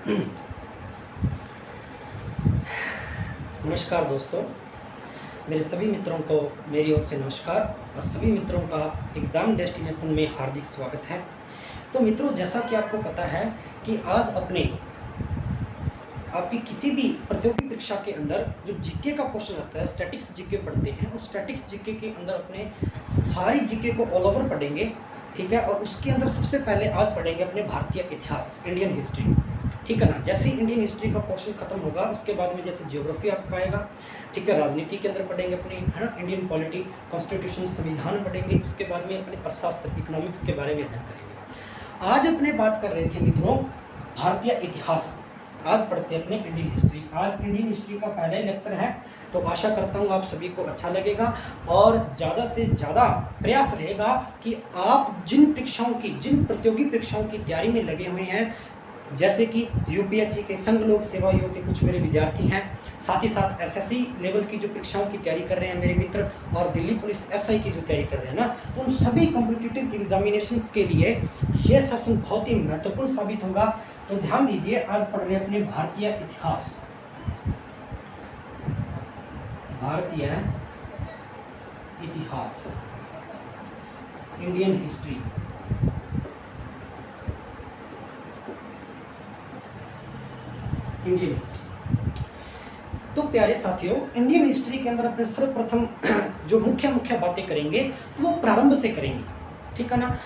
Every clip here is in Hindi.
नमस्कार दोस्तों, मेरे सभी मित्रों को मेरी ओर से नमस्कार और सभी मित्रों का एग्ज़ाम डेस्टिनेशन में हार्दिक स्वागत है। तो मित्रों, जैसा कि आपको पता है कि आज आपकी किसी भी प्रतियोगी परीक्षा के अंदर जो जीके का क्वेश्चन आता है, स्टैटिक्स जीके पढ़ते हैं और स्टैटिक्स जीके के अंदर अपने सारी जीके को ऑल ओवर पढ़ेंगे, ठीक है। और उसके अंदर सबसे पहले आज पढ़ेंगे अपने भारतीय इतिहास, इंडियन हिस्ट्री, ठीक है ना। जैसे ही इंडियन हिस्ट्री का पोर्शन खत्म होगा उसके बाद में जैसे ज्योग्राफी आपका आएगा, ठीक है। राजनीति के अंदर पढ़ेंगे अपनी, है ना, इंडियन पॉलिटी, कॉन्स्टिट्यूशन, संविधान पढ़ेंगे। उसके बाद में अपने अर्थशास्त्र, इकोनॉमिक्स के बारे में अध्ययन करेंगे। आज अपने बात कर रहे थे मित्रों भारतीय इतिहास, आज पढ़ते हैं अपने इंडियन हिस्ट्री। आज इंडियन हिस्ट्री का पहला ही लेक्चर है, तो आशा करता हूँ आप सभी को अच्छा लगेगा और ज़्यादा से ज़्यादा प्रयास रहेगा कि आप जिन प्रतियोगी परीक्षाओं की तैयारी में लगे हुए हैं, जैसे कि यूपीएससी के, संघ लोक सेवा आयोग के कुछ मेरे विद्यार्थी हैं, साथ ही साथ एसएससी लेवल की जो परीक्षाओं की तैयारी कर रहे हैं मेरे मित्र, और दिल्ली पुलिस एसआई की जो तैयारी कर रहे हैं ना, तो उन सभी कॉम्पिटिटिव एग्जामिनेशंस के लिए यह सेशन बहुत ही महत्वपूर्ण साबित होगा। तो ध्यान दीजिए, आज पढ़ रहे हैं अपने भारतीय इतिहास, भारतीय इतिहास, इंडियन हिस्ट्री। इंडियन हिस्ट्री तो प्यारे साथियों, इंडियन हिस्ट्री के अंदर अपने सर्वप्रथम जो मुख्य बातें करेंगे तो वो प्रारंभ से करेंगे, ठीक है ना।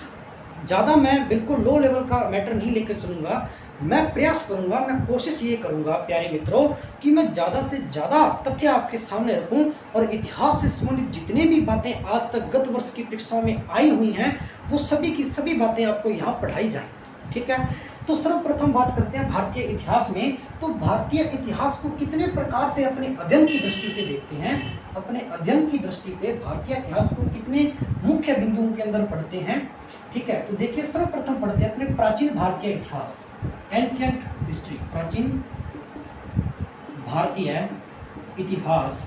ज़्यादा मैं बिल्कुल लो लेवल का मैटर नहीं लेकर चलूँगा, मैं प्रयास करूँगा, मैं कोशिश ये करूँगा प्यारे मित्रों कि मैं ज़्यादा से ज़्यादा तथ्य आपके सामने रखूँ और इतिहास से संबंधित जितनी भी बातें आज तक गत वर्ष की परीक्षाओं में आई हुई हैं वो सभी की सभी बातें आपको यहाँ पढ़ाई जाएँ, ठीक है। तो सर्वप्रथम बात करते हैं भारतीय इतिहास में। तो भारतीय इतिहास को कितने प्रकार से अपने अध्ययन की दृष्टि से देखते हैं, अपने अध्ययन की दृष्टि से भारतीय इतिहास को कितने मुख्य बिंदुओं के अंदर पढ़ते हैं, ठीक है। तो देखिए, सर्वप्रथम पढ़ते हैं अपने प्राचीन भारतीय इतिहास, एंशिएंट हिस्ट्री, प्राचीन भारतीय इतिहास।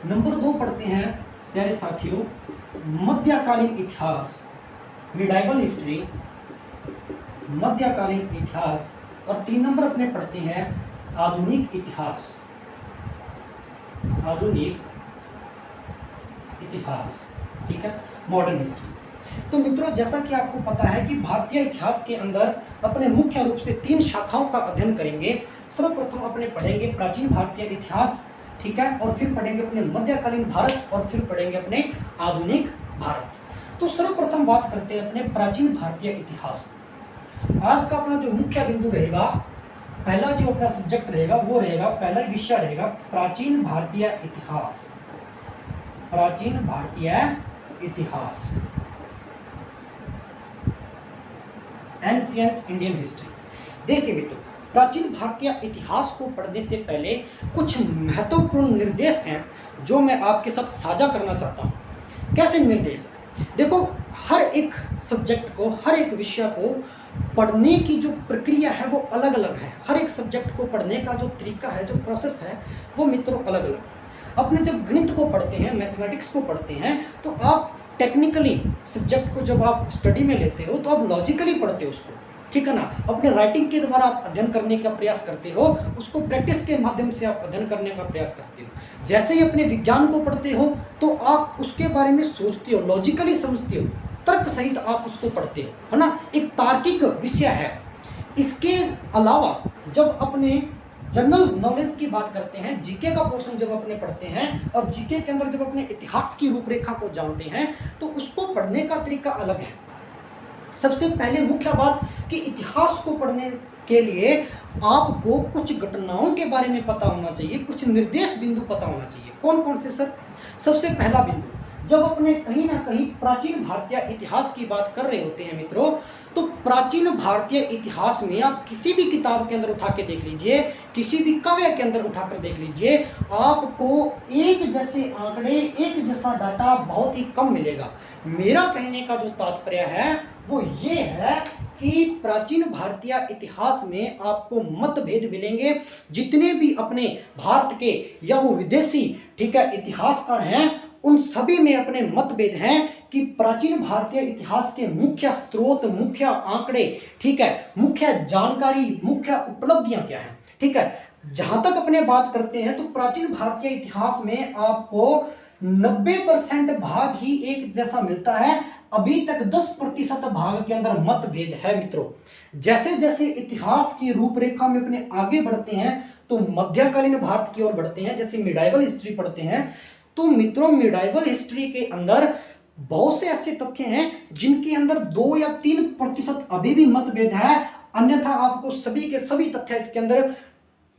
नंबर 2 पढ़ते हैं प्यारे साथियों मध्यकालीन इतिहास, मिडाइवल हिस्ट्री, मध्यकालीन इतिहास। और 3 नंबर अपने पढ़ते हैं आधुनिक इतिहास, आधुनिक इतिहास, ठीक है, मॉडर्न हिस्ट्री। तो मित्रों, जैसा कि आपको पता है कि भारतीय इतिहास के अंदर अपने मुख्य रूप से 3 शाखाओं का अध्ययन करेंगे। सर्वप्रथम अपने पढ़ेंगे प्राचीन भारतीय इतिहास, ठीक है, और फिर पढ़ेंगे अपने मध्यकालीन भारत और फिर पढ़ेंगे अपने आधुनिक भारत। तो सर्वप्रथम बात करते हैं अपने प्राचीन भारतीय इतिहास। आज का अपना जो मुख्य बिंदु रहेगा, पहला जो अपना सब्जेक्ट रहेगा वो रहेगा, पहला विषय रहेगा प्राचीन भारतीय इतिहास, प्राचीन भारतीय इतिहास, एंशिएंट इंडियन हिस्ट्री। देखिए मित्रों, प्राचीन भारतीय इतिहास को पढ़ने से पहले कुछ महत्वपूर्ण निर्देश हैं जो मैं आपके साथ साझा करना चाहता हूँ। कैसे निर्देश? देखो, हर एक सब्जेक्ट को, हर एक विषय को पढ़ने की जो प्रक्रिया है वो अलग अलग है। हर एक सब्जेक्ट को पढ़ने का जो तरीका है, जो प्रोसेस है, वो मित्रों अलग अलग है। अपने जब गणित को पढ़ते हैं, मैथमेटिक्स को पढ़ते हैं, तो आप टेक्निकली सब्जेक्ट को जब आप स्टडी में लेते हो तो आप लॉजिकली पढ़ते हो उसको, ठीक है ना। अपने राइटिंग के द्वारा आप अध्ययन करने का प्रयास करते हो, उसको प्रैक्टिस के माध्यम से आप अध्ययन करने का प्रयास करते हो। जैसे ही अपने विज्ञान को पढ़ते हो तो आप उसके बारे में सोचते हो, लॉजिकली समझते हो, तर्क सहित आप उसको पढ़ते हो, है ना। एक तार्किक विषय है। इसके अलावा जब अपने जनरल नॉलेज की बात करते हैं, जीके का पोर्शन जब अपने पढ़ते हैं और जीके के अंदर जब अपने इतिहास की रूपरेखा को जानते हैं तो उसको पढ़ने का तरीका अलग है। सबसे पहले मुख्य बात कि इतिहास को पढ़ने के लिए आपको कुछ घटनाओं के बारे में पता होना चाहिए, कुछ निर्देश बिंदु पता होना चाहिए। कौन कौन से सर? सबसे पहला बिंदु, जब अपने कहीं ना कहीं प्राचीन भारतीय इतिहास की बात कर रहे होते हैं मित्रों, तो प्राचीन भारतीय इतिहास में आप किसी भी किताब के अंदर उठा के देख लीजिए, किसी भी काव्य के अंदर उठाकर देख लीजिए, आपको एक जैसे आंकड़े, एक जैसा डाटा बहुत ही कम मिलेगा। मेरा कहने का जो तात्पर्य है वो ये है कि प्राचीन भारतीय इतिहास में आपको मतभेद मिलेंगे। जितने भी अपने भारत के या वो विदेशी, ठीक है, इतिहासकार हैं, उन सभी में अपने मतभेद हैं कि प्राचीन भारतीय इतिहास के मुख्य स्रोत, मुख्य आंकड़े, ठीक है, मुख्य जानकारी, मुख्य उपलब्धियां क्या हैं। ठीक है, जहां तक अपने बात करते हैं तो प्राचीन भारतीय इतिहास में आपको 90% भाग ही एक जैसा मिलता है। अभी तक 10% भाग के अंदर मतभेद है मित्रों। जैसे जैसे इतिहास की रूपरेखा में अपने आगे बढ़ते हैं तो मध्यकालीन भारत की ओर बढ़ते हैं, जैसे मिडाइवल हिस्ट्री पढ़ते हैं तो मित्रों मिडाइवल हिस्ट्री के अंदर बहुत से ऐसे तथ्य हैं जिनके अंदर 2 या 3% अभी भी मतभेद है, अन्यथा आपको सभी के सभी तथ्य इसके अंदर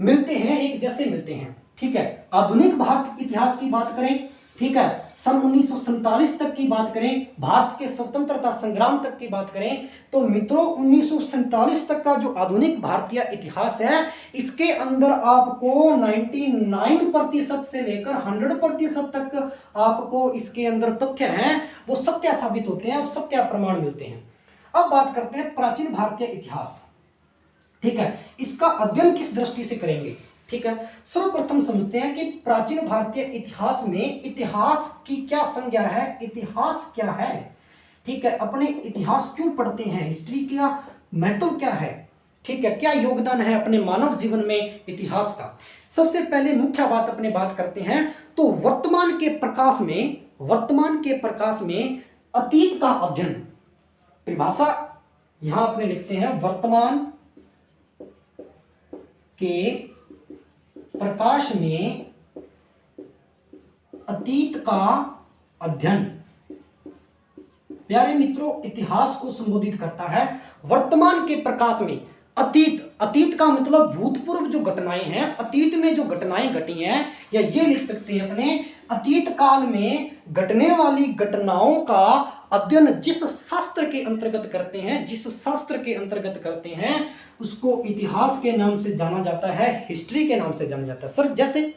मिलते हैं, एक जैसे मिलते हैं। ठीक है, आधुनिक भारत इतिहास की बात करें, ठीक है, सन 1947 तक की बात करें, भारत के स्वतंत्रता संग्राम तक की बात करें तो मित्रों 1947 तक का जो आधुनिक भारतीय इतिहास है इसके अंदर आपको 99% से लेकर 100% तक आपको इसके अंदर तथ्य हैं वो सत्य साबित होते हैं और सत्य प्रमाण मिलते हैं। अब बात करते हैं प्राचीन भारतीय इतिहास। ठीक है, इसका अध्ययन किस दृष्टि से करेंगे। ठीक है, सर्वप्रथम समझते हैं कि प्राचीन भारतीय इतिहास में इतिहास की क्या संज्ञा है, इतिहास क्या है। ठीक है, अपने इतिहास क्यों पढ़ते हैं, हिस्ट्री का महत्व क्या है। ठीक है, क्या योगदान है अपने मानव जीवन में इतिहास का। सबसे पहले मुख्य बात अपने बात करते हैं तो वर्तमान के प्रकाश में अतीत का अध्ययन, परिभाषा यहां अपने लिखते हैं, वर्तमान के प्रकाश में अतीत का अध्ययन। प्यारे मित्रों, इतिहास को संबोधित करता है वर्तमान के प्रकाश में अतीत का मतलब भूतपूर्व जो घटनाएं हैं, अतीत में जो घटनाएं घटी हैं, या ये लिख सकते हैं अपने अतीत काल में घटने वाली घटनाओं का अध्ययन जिस शास्त्र के अंतर्गत करते हैं उसको इतिहास के नाम से जाना जाता है, हिस्ट्री के नाम से जाना जाता है। सर जैसे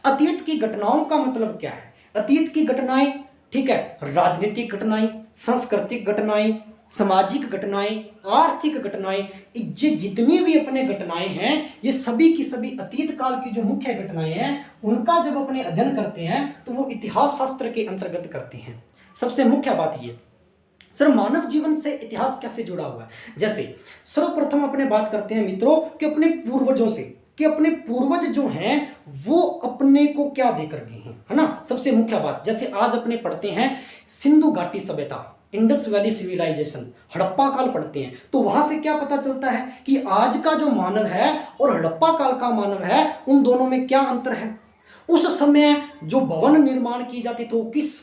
अतीत की घटनाओं का मतलब क्या है, अतीत की घटनाएं, ठीक है, राजनीतिक घटनाएं, सांस्कृतिक घटनाएं, सामाजिक घटनाएं, आर्थिक घटनाएं, ये जितनी भी अपने घटनाएं हैं ये सभी की सभी अतीत काल की जो मुख्य घटनाएं हैं उनका जब अपने अध्ययन करते हैं तो वो इतिहास शास्त्र के अंतर्गत करते हैं। सबसे मुख्य बात ये सर, मानव जीवन से इतिहास कैसे जुड़ा हुआ है। जैसे सर्वप्रथम अपने बात करते हैं मित्रों कि अपने पूर्वजों से, कि अपने पूर्वज जो हैं वो अपने को क्या देकर गए हैं, है ना। सबसे मुख्य बात, जैसे आज अपने पढ़ते हैं सिंधु घाटी सभ्यता, इंडस वैली सिविलाइजेशन, हड़प्पा काल पढ़ते हैं तो वहां से क्या पता चलता है कि आज का जो मानव है और हड़प्पा काल का मानव है उन दोनों में क्या अंतर है। उस समय जो भवन निर्माण की जाती तो किस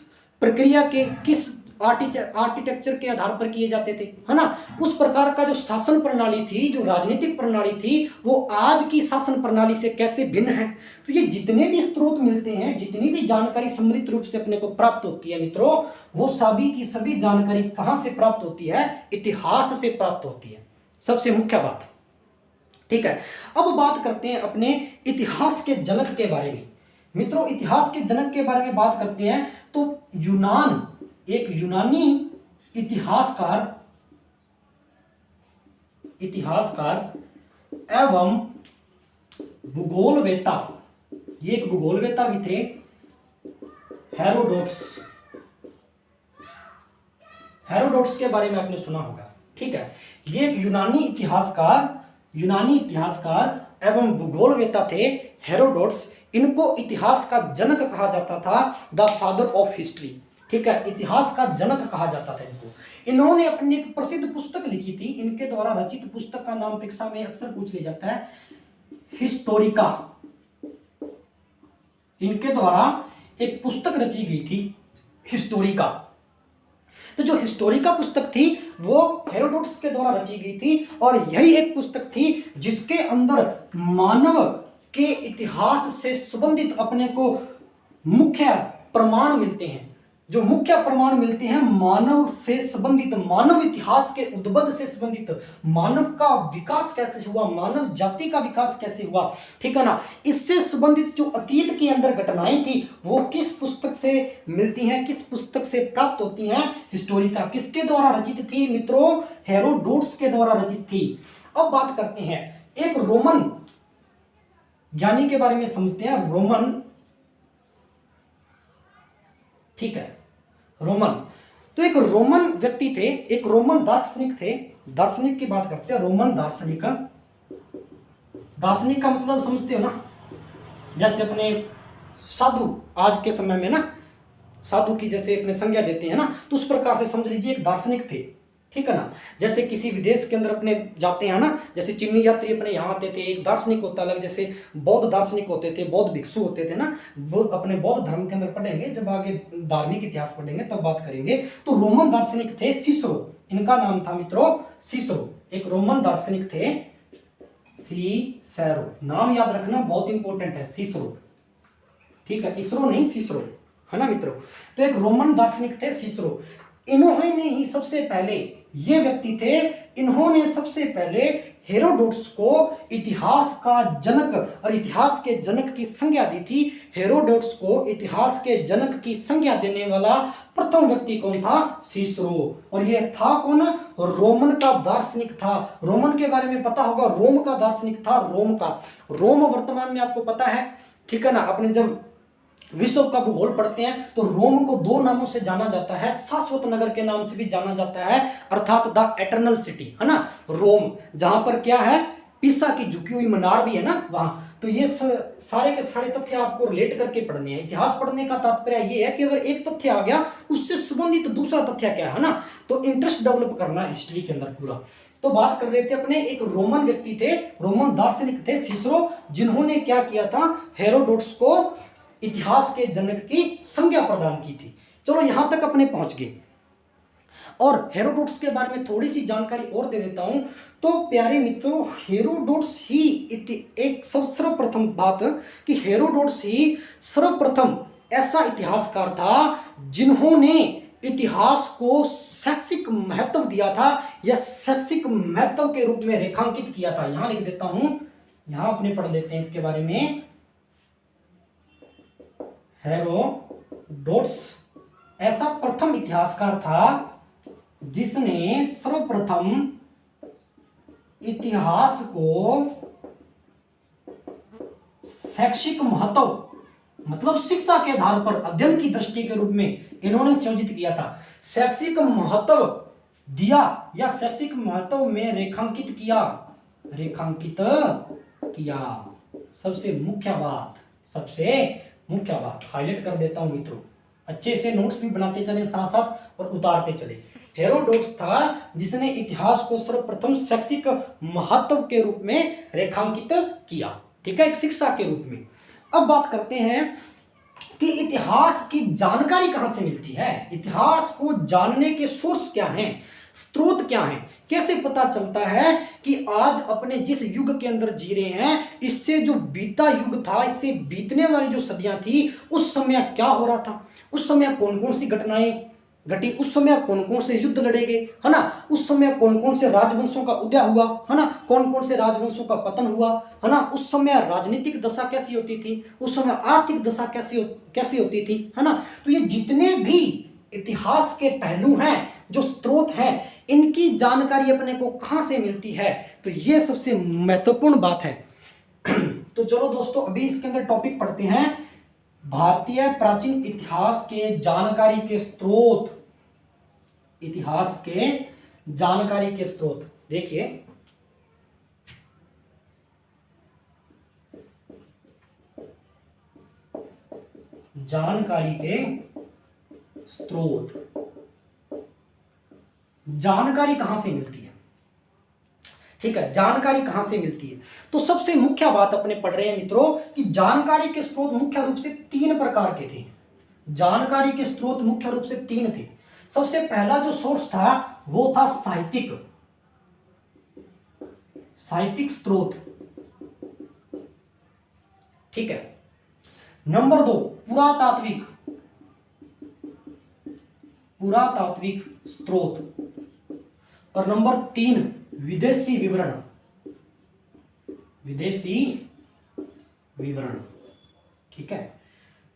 प्रक्रिया के, किस आर्किटेक्चर के आधार पर किए जाते थे, है ना। उस प्रकार का जो शासन प्रणाली थी, जो राजनीतिक प्रणाली थी, वो आज की शासन प्रणाली से कैसे भिन्न है। तो ये जितने भी स्रोत मिलते हैं, जितनी भी जानकारी सम्मिलित रूप से अपने को प्राप्त होती है मित्रों, वो सभी की सभी जानकारी कहां से प्राप्त होती है, इतिहास से प्राप्त होती है। सबसे मुख्य बात, ठीक है। अब बात करते हैं अपने इतिहास के जनक के बारे में। मित्रों, इतिहास के जनक के बारे में बात करते हैं तो एक यूनानी इतिहासकार एवं भूगोलवेता, ये एक भूगोलवेता भी थे, हेरोडोटस के बारे में आपने सुना होगा। ठीक है, ये एक यूनानी इतिहासकार एवं भूगोलवेता थे, हेरोडोटस। इनको इतिहास का जनक कहा जाता था, द फादर ऑफ हिस्ट्री। ठीक है, इतिहास का जनक कहा जाता था इनको। इन्होंने अपनी एक प्रसिद्ध पुस्तक लिखी थी, इनके द्वारा रचित पुस्तक का नाम परीक्षा में अक्सर पूछ लिया जाता है, हिस्टोरिका। इनके द्वारा एक पुस्तक रची गई थी, हिस्टोरिका। तो जो हिस्टोरिका पुस्तक थी वो हेरोडोटस के द्वारा रची गई थी और यही एक पुस्तक थी जिसके अंदर मानव के इतिहास से संबंधित अपने को मुख्य प्रमाण मिलते हैं। जो मुख्य प्रमाण मिलते हैं मानव से संबंधित, मानव इतिहास के उद्भव से संबंधित, मानव का विकास कैसे हुआ, मानव जाति का विकास कैसे हुआ, ठीक है ना। इससे संबंधित जो अतीत के अंदर घटनाएं थी वो किस पुस्तक से मिलती हैं, किस पुस्तक से प्राप्त होती हैं, हिस्टोरिका। किसके द्वारा रचित थी मित्रों, हेरोडोटस के द्वारा रचित थी। अब बात करते हैं एक रोमन ज्ञानी के बारे में समझते हैं, रोमन, ठीक है, रोमन। तो एक रोमन व्यक्ति थे, एक रोमन दार्शनिक थे। दार्शनिक की बात करते हैं, रोमन दार्शनिक। दार्शनिक का मतलब समझते हो ना, जैसे अपने साधु आज के समय में ना साधु की जैसे अपने संज्ञा देते हैं ना, तो उस प्रकार से समझ लीजिए एक दार्शनिक थे, ठीक है ना। जैसे किसी विदेश के अंदर अपने जाते हैं ना, जैसे चीनी यात्री अपने यहाँ आते थे, एक दार्शनिक होता अलग, जैसे बौद्ध दार्शनिक होते थे, बौद्ध भिक्षु होते थे ना, अपने बौद्ध धर्म के अंदर पढ़ेंगे, जब आगे धार्मिक इतिहास पढ़ेंगे तब बात करेंगे। तो रोमन दार्शनिक थे सिसरो, इनका नाम था मित्रों सिसरो, एक रोमन दार्शनिक थे सिसरो, नाम याद रखना बहुत इंपॉर्टेंट है, सिसरो, ठीक है, इसरो नहीं सिसरो, है ना मित्रों। तो एक रोमन दार्शनिक थे सिसरो, इन्होंने ही सबसे पहले, ये व्यक्ति थे, इन्होंने सबसे पहले हेरोडोटस को इतिहास का जनक और इतिहास के जनक की संज्ञा दी थी। हेरोडोटस को इतिहास के जनक की संज्ञा देने वाला प्रथम व्यक्ति कौन था? सिसरो। और यह था कौन? रोमन का दार्शनिक था। रोमन के बारे में पता होगा, रोम का दार्शनिक था, रोम का। रोम वर्तमान में आपको पता है, ठीक है ना, अपने जब विश्व का भूगोल पढ़ते हैं तो रोम को दो नामों से जाना जाता है, शाश्वत नगर के नाम से भी जाना जाता है, अर्थात द एटर्नल सिटी, है ना, रोम, जहां पर क्या है, पिसा की झुकी हुई मीनार भी है ना वहां। तो ये सारे के सारे तथ्य आपको रिलेट करके पढ़ने हैं। इतिहास पढ़ने का तात्पर्य ये है कि अगर एक तथ्य आ गया उससे संबंधित दूसरा तथ्य क्या है ना, तो इंटरेस्ट डेवलप करना हिस्ट्री के अंदर पूरा। तो बात कर रहे थे अपने, एक रोमन व्यक्ति थे, रोमन दार्शनिक थे सिसरो, जिन्होंने क्या किया था, हेरोडोटस को इतिहास के जनक की संज्ञा प्रदान की थी। चलो यहां तक अपने पहुंच गए। और हेरोडोटस के बारे में थोड़ी सी जानकारी और दे देता हूं। तो प्यारे मित्रों, हेरोडोटस ही एक सर्वप्रथम बात कि हेरोडोटस ही सर्वप्रथम ऐसा इतिहासकार था जिन्होंने इतिहास को शैक्षिक महत्व दिया था, या शैक्षिक महत्व के रूप में रेखांकित किया था। यहां लिख देता हूं, यहां अपने पढ़ लेते हैं इसके बारे में। हेरोडोटस ऐसा प्रथम इतिहासकार था जिसने सर्वप्रथम इतिहास को शैक्षिक महत्व, मतलब शिक्षा के आधार पर अध्ययन की दृष्टि के रूप में इन्होंने संयोजित किया था। शैक्षिक महत्व दिया या शैक्षिक महत्व में रेखांकित किया, रेखांकित किया। सबसे मुख्य बात, सबसे मुख्य बात हाईलाइट कर देता हूं मित्रों, अच्छे से नोट्स भी बनाते चले साथ साथ और उतारते चले। हेरोडोटस था जिसने इतिहास को सर्वप्रथम शैक्षिक महत्व के रूप में रेखांकित किया, ठीक है, एक शिक्षा के रूप में। अब बात करते हैं कि इतिहास की जानकारी कहां से मिलती है, इतिहास को जानने के सोर्स क्या हैं, स्रोत क्या हैं, कैसे पता चलता है कि आज अपने जिस युग के अंदर जी रहे हैं, इससे जो बीता युग था, इससे बीतने वाली जो सदियां थी, उस समय क्या हो रहा था, उस समय कौन कौन सी घटनाएं घटी, उस समय कौन कौन से युद्ध लड़े गए, है ना, उस समय कौन कौन से राजवंशों का उदय हुआ, है ना, कौन कौन से राजवंशों का पतन हुआ, है ना, उस समय राजनीतिक दशा कैसी होती थी, उस समय आर्थिक दशा कैसी होती थी, है ना। तो ये जितने भी इतिहास के पहलू हैं, जो स्रोत हैं, इनकी जानकारी अपने को कहां से मिलती है, तो ये सबसे महत्वपूर्ण बात है। तो चलो दोस्तों, अभी इसके अंदर टॉपिक पढ़ते हैं, भारतीय प्राचीन इतिहास के जानकारी के स्रोत, इतिहास के जानकारी के स्रोत। देखिए, जानकारी के स्रोत, जानकारी कहां से मिलती है, ठीक है, जानकारी कहां से मिलती है। तो सबसे मुख्य बात अपने पढ़ रहे हैं मित्रों कि जानकारी के स्रोत मुख्य रूप से तीन प्रकार के थे। जानकारी के स्रोत मुख्य रूप से तीन थे। सबसे पहला जो सोर्स था वो था साहित्यिक, साहित्यिक स्रोत, ठीक है। नंबर दो पुरातात्विक, पुरातात्विक स्रोत, और नंबर तीन विदेशी विवरण, विदेशी विवरण, ठीक है।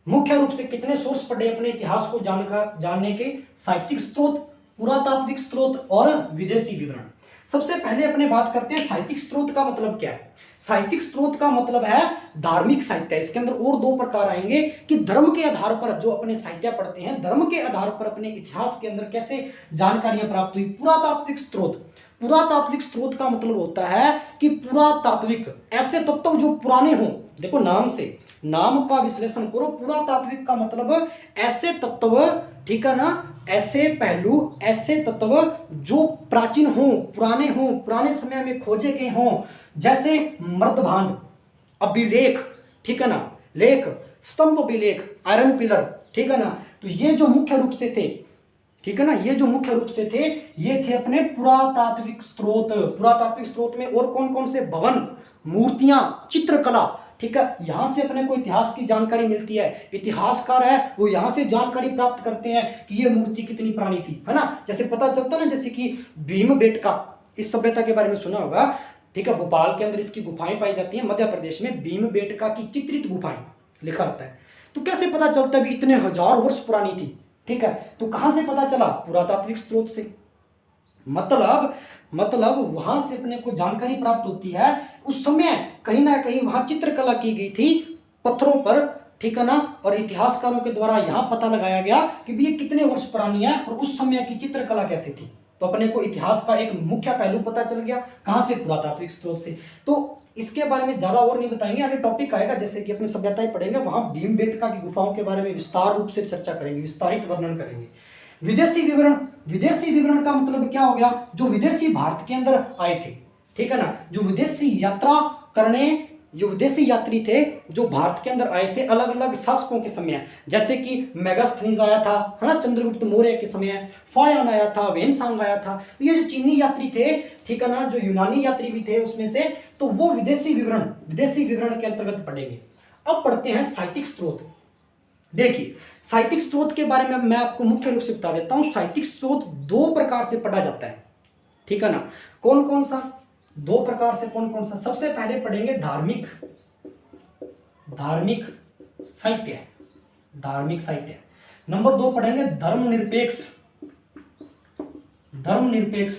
मुख्य रूप से कितने सोर्स पढ़े अपने इतिहास को जानने के? साहित्यिक स्रोत, पुरातात्विक स्रोत और विदेशी विवरण। सबसे पहले अपने बात करते हैं साहित्यिक स्रोत का मतलब क्या है। साहित्यिक स्रोत का मतलब है धार्मिक साहित्य। इसके अंदर और दो प्रकार आएंगे कि धर्म के आधार पर जो अपने साहित्य पढ़ते हैं, धर्म के आधार पर अपने इतिहास के अंदर कैसे जानकारियां प्राप्त हुई। पुरातात्विक स्रोत, पुरातात्विक स्रोत का मतलब होता है कि पुरातात्विक ऐसे तत्व जो पुराने हों। देखो नाम से, नाम का विश्लेषण करो। पुरातात्विक का मतलब ऐसे तत्व, ठीक है ना, ऐसे पहलू, ऐसे तत्व जो प्राचीन हों, पुराने हों, पुराने समय में खोजे गए हों, जैसे मृदभांड, अभिलेख, ठीक है ना, लेख, स्तंभ अभिलेख, आयरन पिलर, ठीक है ना। तो ये जो मुख्य रूप से थे, ठीक है ना, ये जो मुख्य रूप से थे, ये थे अपने पुरातात्विक स्रोत। पुरातात्विक स्रोत में और कौन कौन से? भवन, मूर्तियां, चित्रकला, ठीक है। यहां से अपने को इतिहास की जानकारी मिलती है। इतिहासकार है वो यहां से जानकारी प्राप्त करते हैं कि ये मूर्ति कितनी पुरानी थी, है ना। जैसे पता चलता ना, जैसे कि भीमबेटका, इस सभ्यता के बारे में सुना होगा, ठीक है। भोपाल के अंदर इसकी गुफाएं पाई जाती हैं, मध्य प्रदेश में भीमबेटका की चित्रित गुफाएं लिखा होता है। तो कैसे पता चलता है भी इतने हजार वर्ष पुरानी थी, ठीक है। तो कहां से पता चला? पुरातात्विक स्रोत से। मतलब वहां से अपने को जानकारी प्राप्त होती है। उस समय कहीं ना कहीं वहां चित्रकला की गई थी पत्थरों पर, ठीक है ना। और इतिहासकारों के द्वारा यहां पता लगाया गया कि ये कितने वर्ष पुरानी है और उस समय की चित्रकला कैसी थी। तो अपने को इतिहास का एक मुख्य पहलू पता चल गया। कहां से? पुरातात्विक स्रोत से। तो इसके बारे में ज्यादा और नहीं बताएंगे, आगे टॉपिक आएगा जैसे कि अपनी सभ्यताएं पढ़ेंगे, वहां भीमबेटका की गुफाओं के बारे में विस्तार रूप से चर्चा करेंगे, विस्तारित वर्णन करेंगे। विदेशी विवरण, विदेशी विवरण का मतलब क्या हो गया? जो विदेशी भारत के अंदर आए थे, ठीक है ना, जो विदेशी यात्रा करने, जो विदेशी यात्री थे जो भारत के अंदर आए थे अलग अलग शासकों के समय, जैसे कि मेगास्थनीज आया था, है ना, चंद्रगुप्त मौर्य के समय, फायान आया था, वेनसांग आया था। तो ये जो चीनी यात्री थे, ठीक है ना, जो यूनानी यात्री भी थे उसमें से, तो वो विदेशी विवरण, विदेशी विवरण के अंतर्गत पढ़ेंगे। अब पढ़ते हैं साहित्यिक स्रोत। देखिए साहित्यिक स्रोत के बारे में मैं आपको मुख्य रूप से बता देता हूं। साहित्यिक स्रोत दो प्रकार से पढ़ा जाता है, ठीक है ना। कौन कौन सा? दो प्रकार से। कौन कौन सा? सबसे पहले पढ़ेंगे धार्मिक, धार्मिक साहित्य, धार्मिक साहित्य। नंबर दो पढ़ेंगे धर्मनिरपेक्ष, धर्मनिरपेक्ष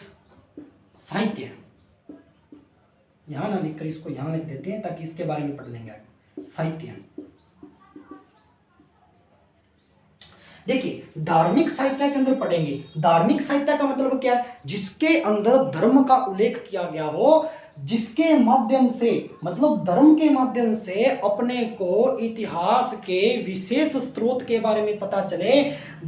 साहित्य। यहां ना लिखकर इसको यहां लिख देते हैं ताकि इसके बारे में पढ़ लेंगे। साहित्य, देखिए धार्मिक साहित्य के अंदर पढ़ेंगे। धार्मिक साहित्य का मतलब क्या है? जिसके अंदर धर्म का उल्लेख किया गया हो, जिसके माध्यम से, मतलब धर्म के माध्यम से अपने को इतिहास के विशेष स्रोत के बारे में पता चले।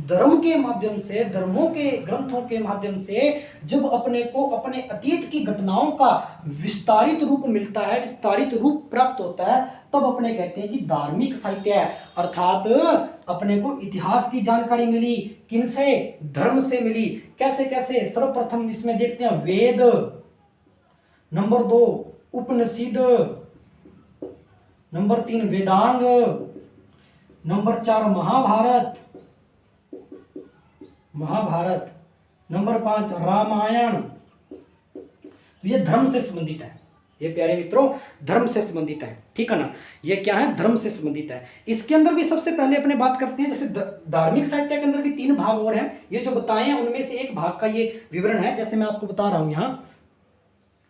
धर्म के माध्यम से, धर्मों के ग्रंथों के माध्यम से जब अपने को अपने अतीत की घटनाओं का विस्तारित रूप मिलता है, विस्तारित रूप प्राप्त होता है, तब अपने कहते हैं कि धार्मिक साहित्य है। अर्थात अपने को इतिहास की जानकारी मिली, किनसे? धर्म से मिली। कैसे कैसे? सर्वप्रथम इसमें देखते हैं वेद, नंबर दो उपनिषद, नंबर तीन वेदांग, नंबर चार महाभारत, महाभारत, नंबर पांच रामायण। तो ये धर्म से संबंधित है, ये प्यारे मित्रों धर्म से संबंधित है, ठीक है ना। ये क्या है? धर्म से संबंधित है। इसके अंदर भी सबसे पहले अपने बात करते हैं, जैसे धार्मिक साहित्य के अंदर भी तीन भाग और हैं। ये जो बताए हैं उनमें से एक भाग का ये विवरण है, जैसे मैं आपको बता रहा हूं यहाँ,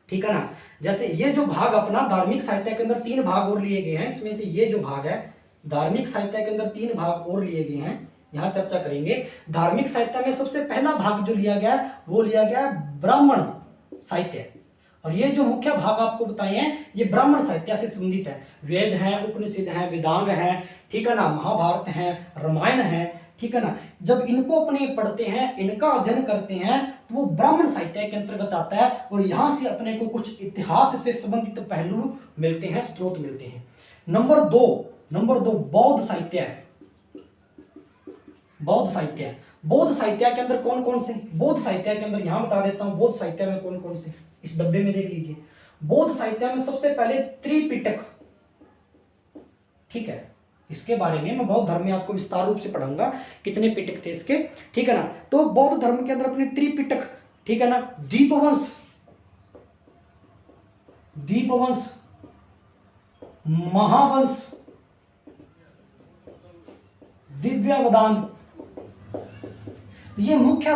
ठीक है ना। जैसे ये जो भाग अपना धार्मिक साहित्य के अंदर तीन भाग और लिए गए हैं, इसमें से ये जो भाग है धार्मिक साहित्य के अंदर तीन भाग और लिए गए हैं, यहाँ चर्चा करेंगे। धार्मिक साहित्य में सबसे पहला भाग जो लिया गया है वो लिया गया है ब्राह्मण साहित्य। और ये जो मुख्य भाग आपको बताए हैं ये ब्राह्मण साहित्य से संबंधित है। वेद है, उपनिषद है, वेदांग है, ठीक है ना, महाभारत है, रामायण है, ठीक है ना। जब इनको अपने पढ़ते हैं, इनका अध्ययन करते हैं, तो वो ब्राह्मण साहित्य के अंतर्गत आता है। और यहां से अपने को कुछ इतिहास से संबंधित पहलू मिलते हैं, स्रोत मिलते हैं। नंबर दो बौद्ध साहित्य है। बौद्ध साहित्य, बौद्ध साहित्य के अंदर कौन कौन से? बौद्ध साहित्य के अंदर यहां बता देता हूं, बौद्ध साहित्य में कौन कौन से, इस डब्बे में देख लीजिए। बौद्ध साहित्य में सबसे पहले त्रिपिटक, ठीक है, इसके बारे में मैं बौद्ध धर्म में आपको विस्तार रूप से पढ़ाऊंगा, कितने पिटक थे इसके, ठीक है ना। तो बौद्ध धर्म के अंदर अपने त्रिपिटक, ठीक है ना, दीपवंश, दीपवंश, महावंश, दिव्यावदान। ये मुख्य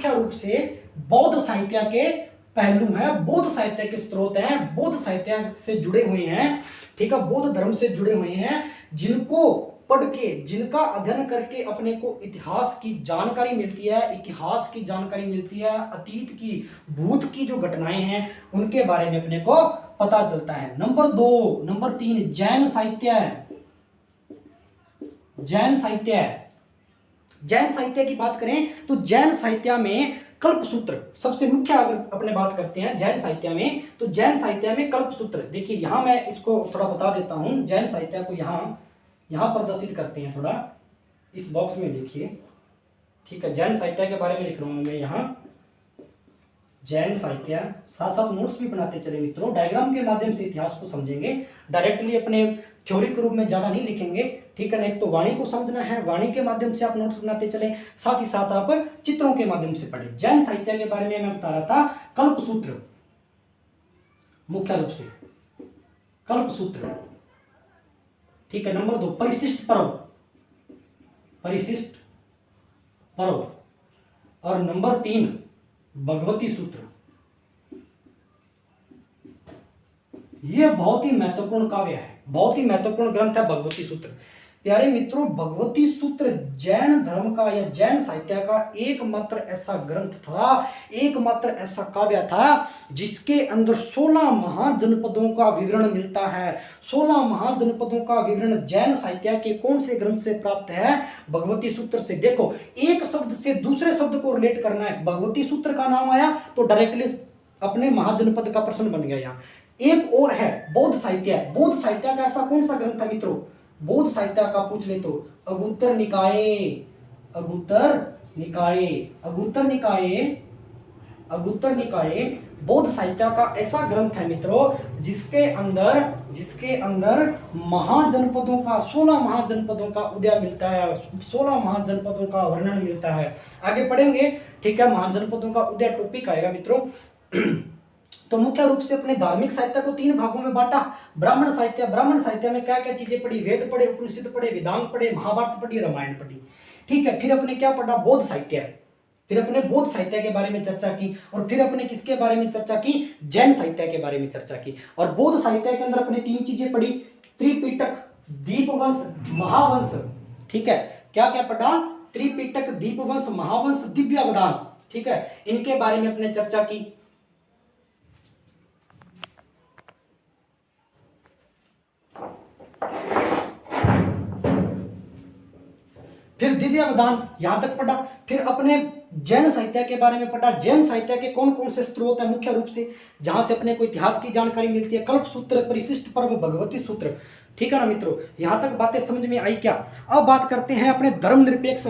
रूप से बौद्ध साहित्य के पहलू हैं, बौद्ध साहित्य के स्रोत हैं, बौद्ध साहित्य से जुड़े हुए हैं, ठीक है, बौद्ध धर्म से जुड़े हुए हैं, जिनको पढ़ के, जिनका अध्ययन करके अपने को इतिहास की जानकारी मिलती है, इतिहास की जानकारी मिलती है, अतीत की, भूत की जो घटनाएं हैं उनके बारे में अपने को पता चलता है। नंबर 3 जैन साहित्य। जैन साहित्य की बात करें तो जैन साहित्य में कल्पसूत्र सबसे मुख्य। अगर अपने बात करते हैं जैन साहित्य में, तो जैन साहित्य में कल्पसूत्र, देखिए यहां मैं इसको थोड़ा बता देता हूं, जैन साहित्य को यहां प्रदर्शित करते हैं, थोड़ा इस बॉक्स में देखिए, ठीक है। जैन साहित्य के बारे में लिख रहा हूं मैं यहाँ, जैन साहित्य, साथ साथ नोट्स भी बनाते चले मित्रों, डायग्राम के माध्यम से इतिहास को समझेंगे, डायरेक्टली अपने थ्योरी के रूप में ज़्यादा नहीं लिखेंगे, ठीक है ना। एक तो वाणी को समझना है, वाणी के माध्यम से आप नोट्स बनाते चले, साथ ही साथ आप चित्रों के माध्यम से पढ़ें। जैन साहित्य के बारे में मैं बता रहा था, कल्पसूत्र, मुख्य रूप से कल्पसूत्र, ठीक है। नंबर 2 परिशिष्ट पर्व, और नंबर 3 भगवती सूत्र। यह बहुत ही महत्वपूर्ण काव्य है, बहुत ही महत्वपूर्ण ग्रंथ है भगवती सूत्र। प्यारे मित्रों, भगवती सूत्र जैन धर्म का या जैन साहित्य का एकमात्र ऐसा ग्रंथ था, एकमात्र ऐसा काव्य था जिसके अंदर 16 महाजनपदों का विवरण मिलता है। 16 महाजनपदों का विवरण जैन साहित्य के कौन से ग्रंथ से प्राप्त है? भगवती सूत्र से। देखो, एक शब्द से दूसरे शब्द को रिलेट करना है, भगवती सूत्र का नाम आया तो डायरेक्टली अपने महाजनपद का प्रश्न बन गया। यहाँ एक और है बौद्ध साहित्य। बौद्ध साहित्य का ऐसा कौन सा ग्रंथ है मित्रों? बौद्ध साहित्य का पूछ ले तो अगुत्तर निकाय बौद्ध साहित्य का ऐसा ग्रंथ है मित्रों जिसके अंदर महाजनपदों का 16 महाजनपदों का उदय मिलता है, 16 महाजनपदों का वर्णन मिलता है। आगे पढ़ेंगे, ठीक है, महाजनपदों का उदय टॉपिक आएगा मित्रों। तो मुख्य रूप से अपने धार्मिक साहित्य को 3 भागों में बांटा। ब्राह्मण साहित्य में क्या क्या चीजें पढ़ी? वेद पढ़े, उपनिषद पढ़े, वेदांत पढ़े, महाभारत पढ़ी, रामायण पढ़ी, ठीक है। फिर अपने क्या पढ़ा? बौद्ध साहित्य। फिर अपने बौद्ध साहित्य के बारे में चर्चा की, और फिर अपने किसके बारे में चर्चा की? जैन साहित्य के बारे में चर्चा की। और बौद्ध साहित्य के अंदर अपने 3 चीजें पढ़ी, त्रिपिटक, दीपवंश, महावंश, ठीक है। क्या क्या पढ़ा? त्रिपिटक, दीपवंश, महावंश, दिव्यावदान, ठीक है, इनके बारे में अपने चर्चा की। फिर दिव्यावदान यहां तक पढ़ा। फिर अपने जैन साहित्य के बारे में पढ़ा, जैन साहित्य के कौन कौन से स्रोत हैं मुख्य रूप से जहां से अपने को इतिहास की जानकारी मिलती है? कल्पसूत्र, परिशिष्ट पर्व, भगवती सूत्र, ठीक है ना मित्रों। यहां तक बातें समझ में आई क्या? अब बात करते हैं अपने धर्मनिरपेक्ष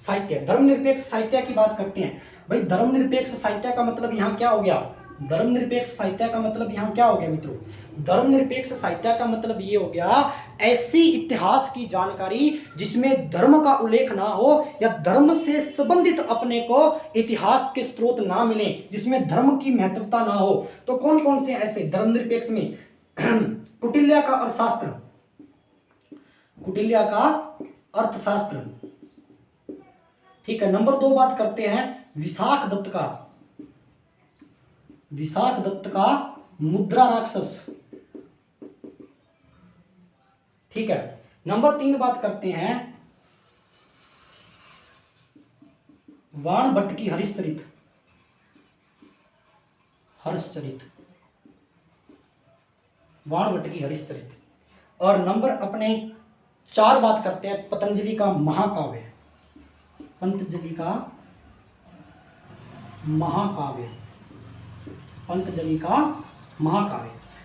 साहित्य। धर्मनिरपेक्ष साहित्य की बात करते हैं। भाई, धर्मनिरपेक्ष साहित्य का मतलब यहाँ क्या हो गया? धर्मनिरपेक्ष साहित्य का मतलब यहाँ क्या हो गया मित्रों? धर्मनिरपेक्ष साहित्य का मतलब ये हो गया ऐसी इतिहास की जानकारी जिसमें धर्म का उल्लेख ना हो या धर्म से संबंधित अपने को इतिहास के स्रोत ना मिले, जिसमें धर्म की महत्वता ना हो। तो कौन कौन से ऐसे धर्मनिरपेक्ष में? कुटिल्या का अर्थशास्त्र, ठीक है। नंबर 2 बात करते हैं विशाख दत्त का मुद्रा राक्षस, ठीक है। नंबर 3 बात करते हैं वाणभट्ट की हर्षचरित, वाणभट्ट की हर्षचरित। और नंबर अपने 4 बात करते हैं पतंजलि का महाकाव्य,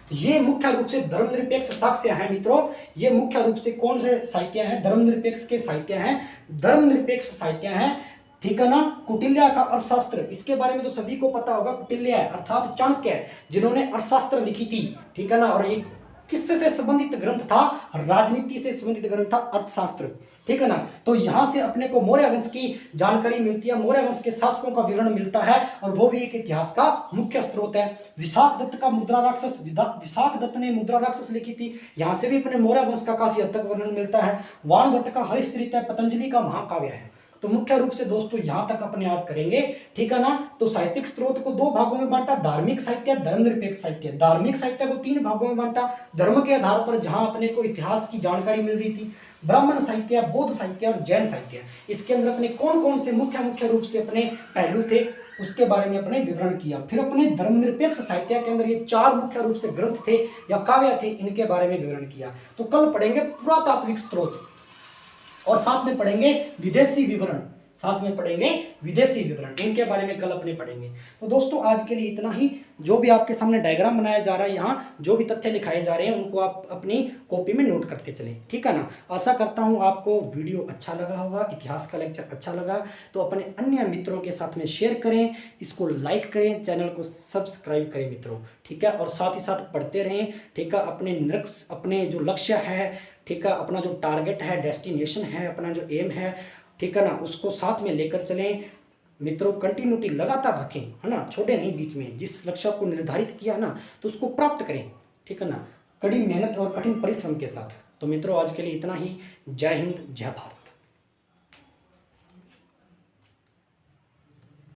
तो ये मुख्य रूप से धर्मनिरपेक्ष साक्ष्य है मित्रों। ये मुख्य रूप से कौन से साहित्य हैं? धर्मनिरपेक्ष के साहित्य हैं, धर्मनिरपेक्ष साहित्य हैं, ठीक है ना। कुटिल्या का अर्थशास्त्र, इसके बारे में तो सभी को पता होगा। कुटिल्या अर्थात चाणक्य, जिन्होंने अर्थशास्त्र लिखी थी, ठीक है ना। और एक किससे से संबंधित ग्रंथ था? राजनीति से संबंधित ग्रंथ था, अर्थशास्त्र। ठीक है ना। तो यहाँ से अपने को मौर्य वंश की जानकारी मिलती है, मौर्य वंश के शासकों का विवरण मिलता है, और वो भी एक इतिहास का मुख्य स्रोत है। विशाख दत्त का मुद्रा राक्षस, विशाख दत्त ने मुद्रा राक्षस लिखी थी, यहाँ से भी अपने मौर्य वंश का काफी हद तक वर्णन मिलता है। वाण भट्ट का हरिश्चरित है, पतंजलि का महाकाव्य है। तो मुख्य रूप से दोस्तों यहाँ तक अपने आज करेंगे, ठीक है ना। तो साहित्यिक स्रोत को दो भागों में बांटा, धार्मिक साहित्य, धर्मनिरपेक्ष साहित्य। धार्मिक साहित्य को तीन भागों में बांटा, धर्म के आधार पर जहां अपने को इतिहास की जानकारी मिल रही थी, ब्राह्मण साहित्य, बौद्ध साहित्य और जैन साहित्य। इसके अंदर अपने कौन कौन से मुख्य रूप से अपने पहलू थे उसके बारे में अपने विवरण किया। फिर अपने धर्मनिरपेक्ष साहित्य के अंदर ये चार मुख्य रूप से ग्रंथ थे या काव्य थे, इनके बारे में विवरण किया। तो कल पढ़ेंगे पुरातात्विक स्रोत और साथ में पढ़ेंगे विदेशी विवरण, साथ में पढ़ेंगे विदेशी विवरण, इनके बारे में कल अपने पढ़ेंगे। तो दोस्तों आज के लिए इतना ही। जो भी आपके सामने डायग्राम बनाया जा रहा है, यहाँ जो भी तथ्य लिखाए जा रहे हैं उनको आप अपनी कॉपी में नोट करते चलें, ठीक है ना। आशा करता हूँ आपको वीडियो अच्छा लगा होगा, इतिहास का लेक्चर अच्छा लगा तो अपने अन्य मित्रों के साथ में शेयर करें, इसको लाइक करें, चैनल को सब्सक्राइब करें मित्रों, ठीक है। और साथ ही साथ पढ़ते रहें, ठीक है। अपने जो लक्ष्य है, ठीक है, अपना जो टारगेट है, डेस्टिनेशन है, अपना जो एम है, ठीक है ना, उसको साथ में लेकर चलें मित्रों। कंटिन्यूटी लगातार रखें, है ना, छोड़े नहीं बीच में। जिस लक्ष्य को निर्धारित किया ना तो उसको प्राप्त करें, ठीक है ना, कड़ी मेहनत और कठिन परिश्रम के साथ। तो मित्रों आज के लिए इतना ही। जय हिंद, जय भारत।